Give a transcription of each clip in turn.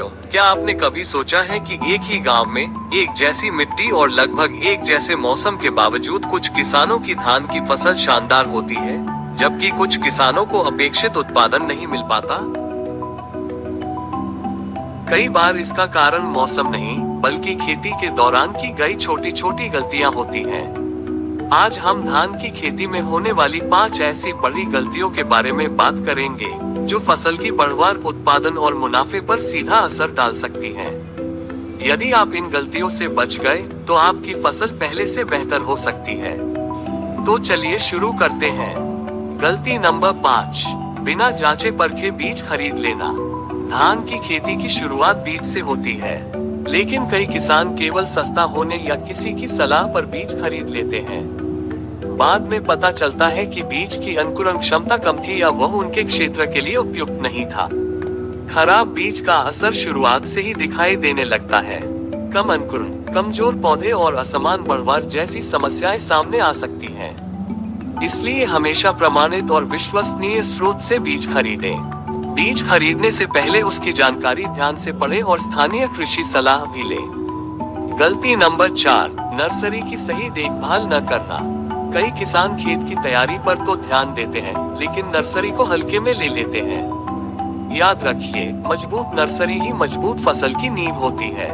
भाइयों, क्या आपने कभी सोचा है कि एक ही गांव में एक जैसी मिट्टी और लगभग एक जैसे मौसम के बावजूद कुछ किसानों की धान की फसल शानदार होती है, जबकि कुछ किसानों को अपेक्षित उत्पादन नहीं मिल पाता? कई बार इसका कारण मौसम नहीं, बल्कि खेती के दौरान की गई छोटी छोटी गलतियां होती हैं। आज हम धान की खेती में होने वाली 5 ऐसी बड़ी गलतियों के बारे में बात करेंगे, जो फसल की बढ़वार, उत्पादन और मुनाफे पर सीधा असर डाल सकती हैं। यदि आप इन गलतियों से बच गए, तो आपकी फसल पहले से बेहतर हो सकती है। तो चलिए शुरू करते हैं। गलती नंबर 5, बिना जांचे परखे बीज खरीद लेना। धान की खेती की शुरुआत बीज से होती है, लेकिन कई किसान केवल सस्ता होने या किसी की सलाह पर बीज खरीद लेते हैं। बाद में पता चलता है कि बीज की अंकुरण क्षमता कम थी या वह उनके क्षेत्र के लिए उपयुक्त नहीं था। खराब बीज का असर शुरुआत से ही दिखाई देने लगता है। कम अंकुरण, कमजोर पौधे और असमान बढ़वार जैसी समस्याएं सामने आ सकती हैं। इसलिए हमेशा प्रमाणित और विश्वसनीय स्रोत से बीज खरीदें। बीज खरीदने से पहले उसकी जानकारी ध्यान से पढ़ें और स्थानीय कृषि सलाह भी लें। गलती नंबर 4, नर्सरी की सही देखभाल न करना। कई किसान खेत की तैयारी पर तो ध्यान देते हैं, लेकिन नर्सरी को हल्के में ले लेते हैं। याद रखिए, मजबूत नर्सरी ही मजबूत फसल की नींव होती है।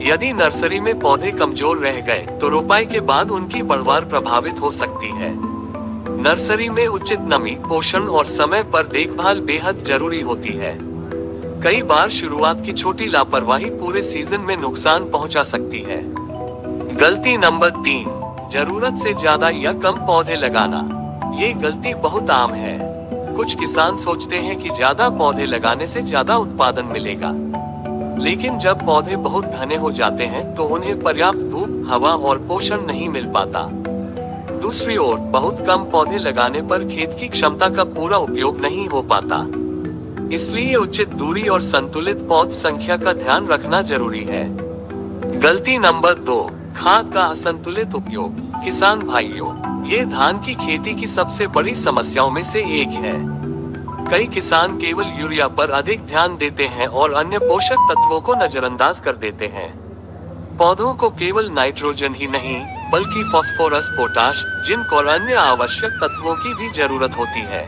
यदि नर्सरी में पौधे कमजोर रह गए, तो रोपाई के बाद उनकी बढ़वार प्रभावित हो सकती है। नर्सरी में उचित नमी, पोषण और समय पर देखभाल बेहद जरूरी होती है। कई बार शुरुआत की छोटी लापरवाही पूरे सीजन में नुकसान पहुंचा सकती है। गलती नंबर 3, जरूरत से ज्यादा या कम पौधे लगाना। ये गलती बहुत आम है। कुछ किसान सोचते हैं कि ज्यादा पौधे लगाने से ज्यादा उत्पादन मिलेगा, लेकिन जब पौधे बहुत घने हो जाते हैं तो उन्हें पर्याप्त धूप, हवा और पोषण नहीं मिल पाता। दूसरी ओर, बहुत कम पौधे लगाने पर खेत की क्षमता का पूरा उपयोग नहीं हो पाता। इसलिए उचित दूरी और संतुलित पौध संख्या का ध्यान रखना जरूरी है। गलती नंबर 2, खाद का असंतुलित उपयोग। किसान भाइयों, ये धान की खेती की सबसे बड़ी समस्याओं में से एक है। कई किसान केवल यूरिया पर अधिक ध्यान देते हैं और अन्य पोषक तत्वों को नजरअंदाज कर देते हैं। पौधों को केवल नाइट्रोजन ही नहीं, बल्कि फास्फोरस, पोटाश, जिंक और अन्य आवश्यक तत्वों की भी जरूरत होती है।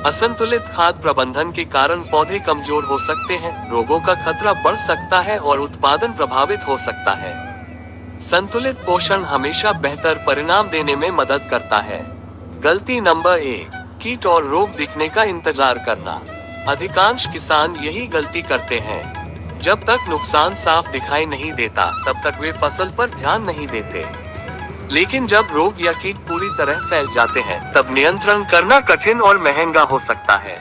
असंतुलित खाद प्रबंधन के कारण पौधे कमजोर हो सकते हैं, रोगों का खतरा बढ़ सकता है और उत्पादन प्रभावित हो सकता है। संतुलित पोषण हमेशा बेहतर परिणाम देने में मदद करता है। गलती नंबर 1, कीट और रोग दिखने का इंतजार करना। अधिकांश किसान यही गलती करते हैं। जब तक नुकसान साफ दिखाई नहीं देता, तब तक वे फसल पर ध्यान नहीं देते। लेकिन जब रोग या कीट पूरी तरह फैल जाते हैं, तब नियंत्रण करना कठिन और महंगा हो सकता है।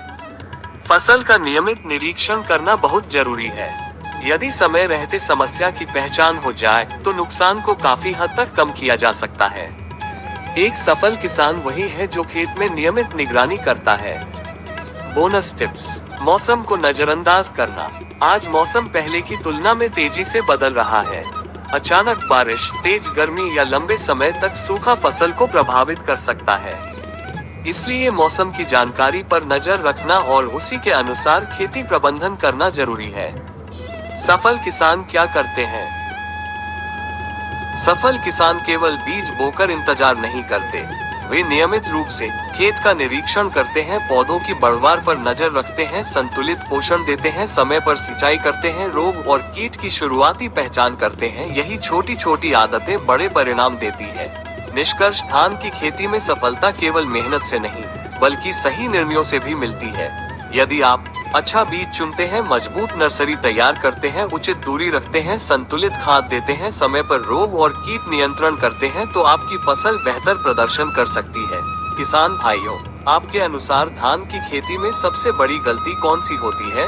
फसल का नियमित निरीक्षण करना बहुत जरूरी है। यदि समय रहते समस्या की पहचान हो जाए, तो नुकसान को काफी हद तक कम किया जा सकता है। एक सफल किसान वही है जो खेत में नियमित निगरानी करता है। बोनस टिप्स: मौसम को नजरअंदाज करना। आज मौसम पहले की तुलना में तेजी से बदल रहा है। अचानक बारिश, तेज गर्मी या लंबे समय तक सूखा फसल को प्रभावित कर सकता है। इसलिए मौसम की जानकारी पर नजर रखना और उसी के अनुसार खेती प्रबंधन करना जरूरी है। सफल किसान क्या करते हैं? सफल किसान केवल बीज बोकर इंतजार नहीं करते। वे नियमित रूप से खेत का निरीक्षण करते हैं, पौधों की बढ़वार पर नजर रखते हैं, संतुलित पोषण देते हैं, समय पर सिंचाई करते हैं, रोग और कीट की शुरुआती पहचान करते हैं। यही छोटी छोटी आदतें बड़े परिणाम देती है। निष्कर्ष: धान की खेती में सफलता केवल मेहनत से नहीं, बल्कि सही निर्णयों से भी मिलती है। यदि आप अच्छा बीज चुनते हैं, मजबूत नर्सरी तैयार करते हैं, उचित दूरी रखते हैं, संतुलित खाद देते हैं, समय पर रोग और कीट नियंत्रण करते हैं, तो आपकी फसल बेहतर प्रदर्शन कर सकती है। किसान भाइयों, आपके अनुसार धान की खेती में सबसे बड़ी गलती कौन सी होती है?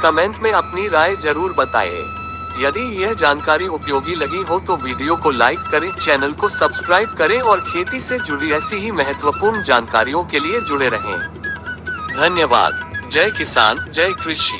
कमेंट में अपनी राय जरूर बताएं। यदि यह जानकारी उपयोगी लगी हो तो वीडियो को लाइक करें, चैनल को सब्सक्राइब करें और खेती से जुड़ी ऐसी ही महत्वपूर्ण जानकारियों के लिए जुड़े रहें। धन्यवाद। जय किसान, जय कृषि।